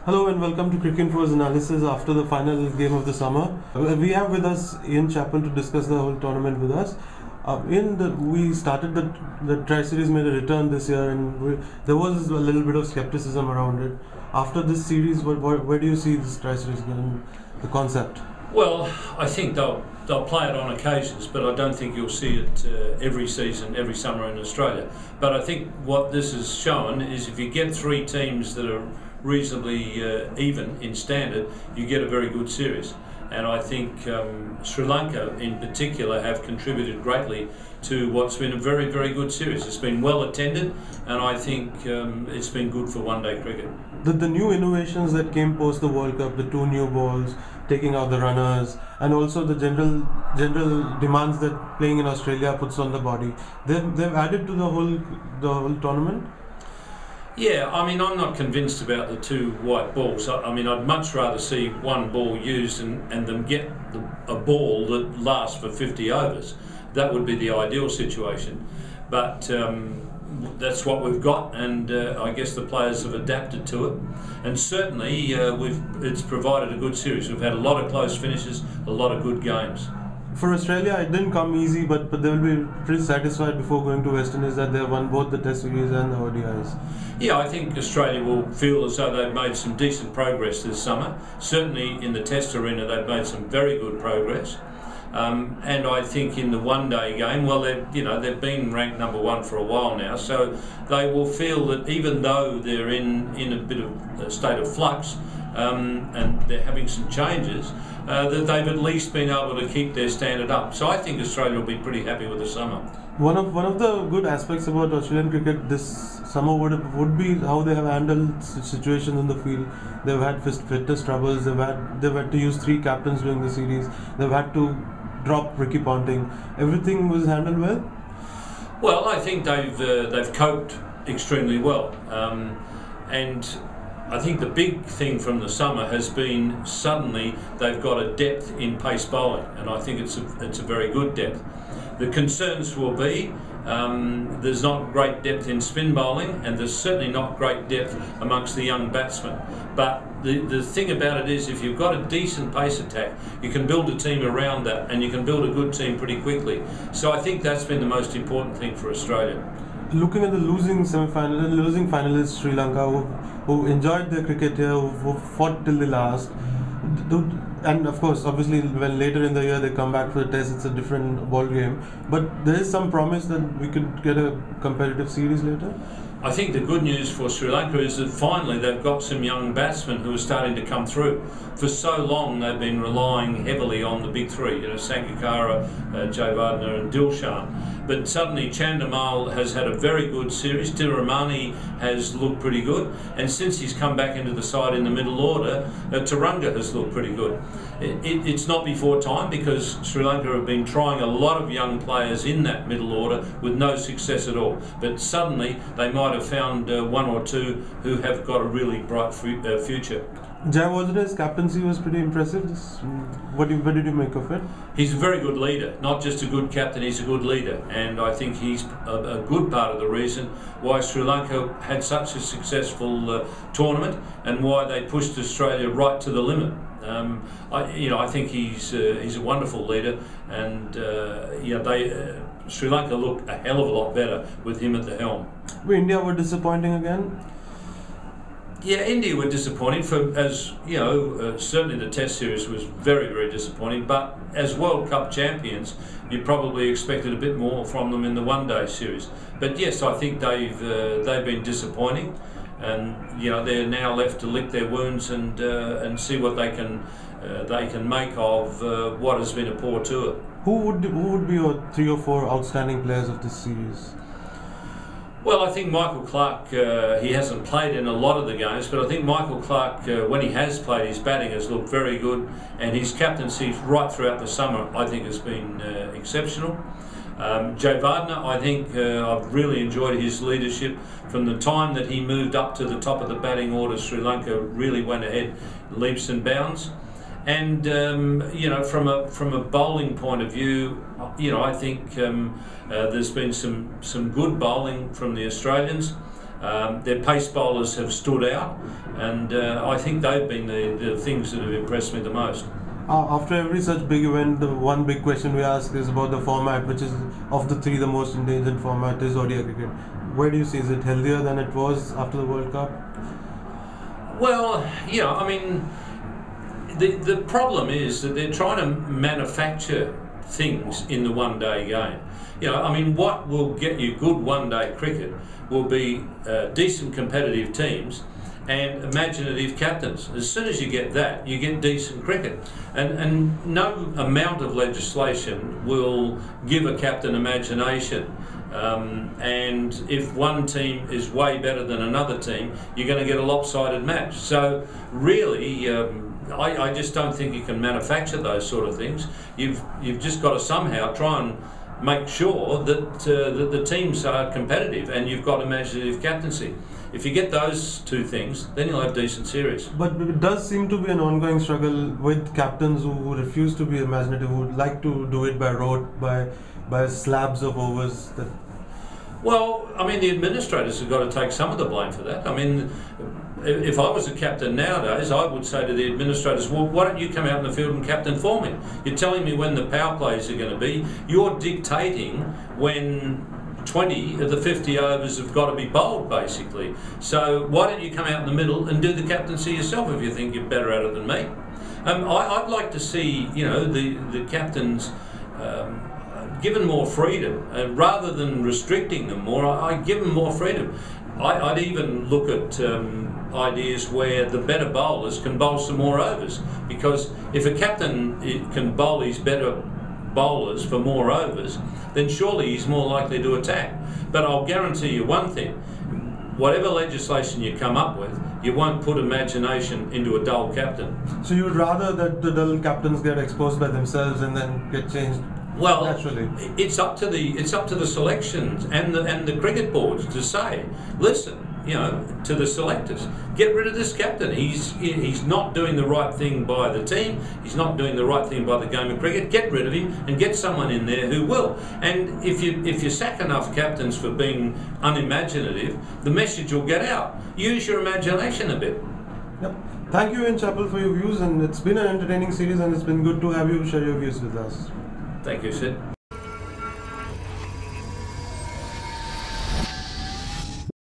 Hello and welcome to Cricket Info's analysis after the final game of the summer. We have with us Ian Chappell to discuss the whole tournament with us. We started the Tri-Series made a return this year, and there was a little bit of skepticism around it. After this series, where do you see this Tri-Series going, the concept? Well, I think they'll play it on occasions, but I don't think you'll see it every season, every summer in Australia. But I think what this has shown is if you get three teams that are reasonably even in standard, you get a very good series. And I think Sri Lanka in particular have contributed greatly to what's been a very, very good series. It's been well attended, and I think it's been good for one-day cricket. The new innovations that came post the World Cup, the two new balls, taking out the runners, and also the general demands that playing in Australia puts on the body, they've added to the whole tournament. Yeah, I mean, I'm not convinced about the two white balls. I mean, I'd much rather see one ball used and them get a ball that lasts for 50 overs. That would be the ideal situation. But that's what we've got, and I guess the players have adapted to it. And certainly, it's provided a good series. We've had a lot of close finishes, a lot of good games. For Australia, it didn't come easy, but they will be pretty satisfied before going to West Indies that they have won both the Test series and the ODIs. Yeah, I think Australia will feel as though they've made some decent progress this summer. Certainly in the Test arena, they've made some very good progress. And I think in the one-day game, well, they've been ranked number one for a while now, so they will feel that even though they're in a bit of a state of flux, and they're having some changes, that they've at least been able to keep their standard up. So I think Australia will be pretty happy with the summer. One of the good aspects about Australian cricket this summer would be how they have handled situations in the field. They've had fitness troubles. They've had to use three captains during the series. They've had to drop Ricky Ponting. Everything was handled well. Well, I think they've coped extremely well, and I think the big thing from the summer has been suddenly they've got a depth in pace bowling, and I think it's a very good depth. The concerns will be there's not great depth in spin bowling, and there's certainly not great depth amongst the young batsmen. But the thing about it is, if you've got a decent pace attack, you can build a team around that, and you can build a good team pretty quickly. So I think that's been the most important thing for Australia. Looking at the losing finalists, Sri Lanka, who enjoyed their cricket here, who fought till the last, and of course, obviously, when later in the year they come back for the Test, it's a different ball game. But there is some promise that we could get a competitive series later. I think the good news for Sri Lanka is that finally they've got some young batsmen who are starting to come through. For so long they've been relying heavily on the big three, Sangakkara, Jayawardene and Dilshan. But suddenly Chandimal has had a very good series. Tiramani has looked pretty good, and since he's come back into the side in the middle order, Taranga has looked pretty good. It's not before time, because Sri Lanka have been trying a lot of young players in that middle order with no success at all. But suddenly they might have found one or two who have got a really bright future. Jayawardene's captaincy was pretty impressive. What did you make of it? He's a very good leader, not just a good captain, he's a good leader. And I think he's a good part of the reason why Sri Lanka had such a successful tournament, and why they pushed Australia right to the limit. I think he's a wonderful leader, and Sri Lanka looked a hell of a lot better with him at the helm. India were disappointing again. Yeah, India were disappointing certainly the Test series was very, very disappointing, but as World Cup champions, you probably expected a bit more from them in the one-day series. But yes, I think they've been disappointing, and they're now left to lick their wounds and see what they can make of what has been a poor tour. Who would be your 3 or 4 outstanding players of this series? Well, I think Michael Clarke, he hasn't played in a lot of the games, but I think Michael Clarke, when he has played, his batting has looked very good, and his captaincy right throughout the summer, I think, has been exceptional. Jayawardene, I think I've really enjoyed his leadership. From the time that he moved up to the top of the batting order, Sri Lanka really went ahead leaps and bounds. And from a bowling point of view, I think there's been some good bowling from the Australians. Their pace bowlers have stood out, and I think they've been the things that have impressed me the most. After every such big event, the one big question we ask is about the format, which is of the three the most endangered format is ODI cricket. Where do you see, is it healthier than it was after the World Cup? Well, yeah, I mean, the problem is that they're trying to manufacture things in the one-day game. You know, I mean, what will get you good one-day cricket will be decent competitive teams and imaginative captains. As soon as you get that, you get decent cricket. And no amount of legislation will give a captain imagination. And if one team is way better than another team, you're going to get a lopsided match. So really, I just don't think you can manufacture those sort of things. You've just got to somehow try and make sure that the teams are competitive and you've got imaginative captaincy. If you get those two things, then you'll have decent series. But it does seem to be an ongoing struggle with captains who refuse to be imaginative, who would like to do it by rote, by slabs of overs. Well, I mean, the administrators have got to take some of the blame for that. I mean, if I was a captain nowadays, I would say to the administrators, well, why don't you come out in the field and captain for me? You're telling me when the power plays are going to be. You're dictating when 20 of the 50 overs have got to be bowled, basically. So why don't you come out in the middle and do the captaincy yourself if you think you're better at it than me? I'd like to see, you know, the captains given more freedom, rather than restricting them more. I give them more freedom. I'd even look at ideas where the better bowlers can bowl some more overs, because if a captain can bowl his better bowlers for more overs, then surely he's more likely to attack. But I'll guarantee you one thing, whatever legislation you come up with, you won't put imagination into a dull captain. So you'd rather that the dull captains get exposed by themselves and then get changed? Well, naturally, it's up to the selections and the cricket boards to say, listen, you know, to the selectors, get rid of this captain. He's not doing the right thing by the team. He's not doing the right thing by the game of cricket. Get rid of him and get someone in there who will. And if you sack enough captains for being unimaginative, the message will get out. Use your imagination a bit. Yep. Thank you, Ian Chappell, for your views, and it's been an entertaining series, and it's been good to have you share your views with us. Thank you, Sid.